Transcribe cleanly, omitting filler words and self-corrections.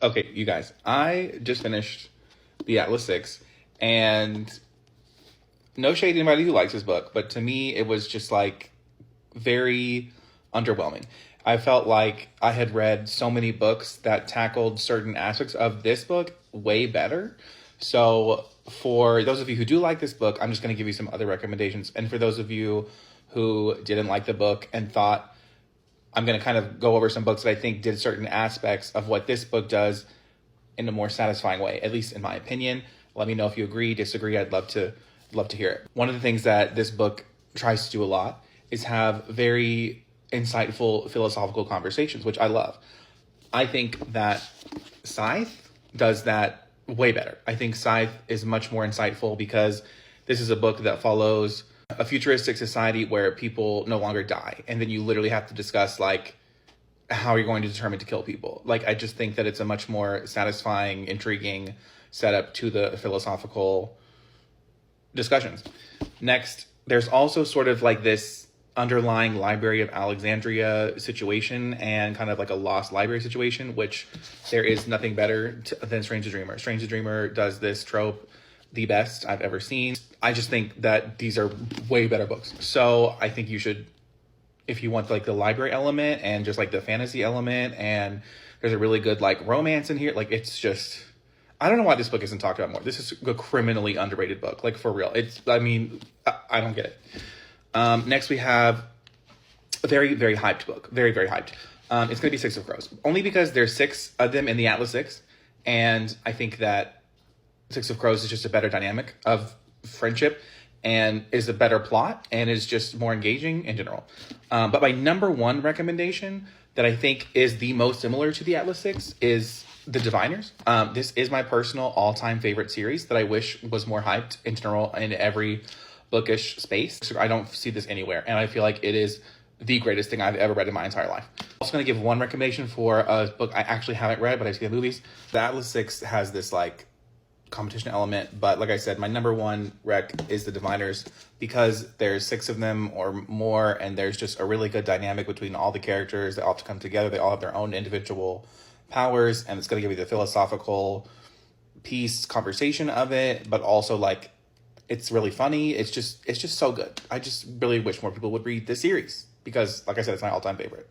Okay, you guys, I just finished The Atlas Six, and no shade to anybody who likes this book, but to me, it was just like very underwhelming. I felt like I had read so many books that tackled certain aspects of this book way better. So, for those of you who do like this book, I'm just going to give you some other recommendations. And for those of you who didn't like the book and thought I'm going to kind of go over some books that I think did certain aspects of what this book does in a more satisfying way, at least in my opinion. Let me know if you agree, disagree. I'd love to hear it. One of the things that this book tries to do a lot is have very insightful philosophical conversations, which I love. I think that Scythe does that way better. I think Scythe is much more insightful because this is a book that follows a futuristic society where people no longer die. And then you literally have to discuss like how you're going to determine to kill people. Like, I just think that it's a much more satisfying, intriguing setup to the philosophical discussions. Next, there's also sort of like this underlying Library of Alexandria situation and kind of like a lost library situation, which there is nothing better than Strange the Dreamer. Strange the Dreamer does this trope the best I've ever seen. I just think that these are way better books. So I think you should, if you want like the library element and just like the fantasy element, and there's a really good like romance in here. Like, it's just, I don't know why this book isn't talked about more. This is a criminally underrated book, like for real. I don't get it. Next we have a very, very hyped book. Very, very hyped. It's going to be Six of Crows. Only because there's six of them in the Atlas Six. And I think that Six of Crows is just a better dynamic of friendship and is a better plot and is just more engaging in general. But my number one recommendation that I think is the most similar to the Atlas Six is The Diviners. This is my personal all-time favorite series that I wish was more hyped in general in every bookish space. I don't see this anywhere, and I feel like it is the greatest thing I've ever read in my entire life. I'm also going to give one recommendation for a book I actually haven't read, but I've seen the movies. The Atlas Six has this like competition element, but like I said, my number one rec is The Diviners because there's six of them or more, and there's just a really good dynamic between all the characters. They all have to come together. They all have their own individual powers, and it's going to give you the philosophical piece conversation of it, but also like it's really funny. It's just so good. I just really wish more people would read this series because, like I said, it's my all-time favorite.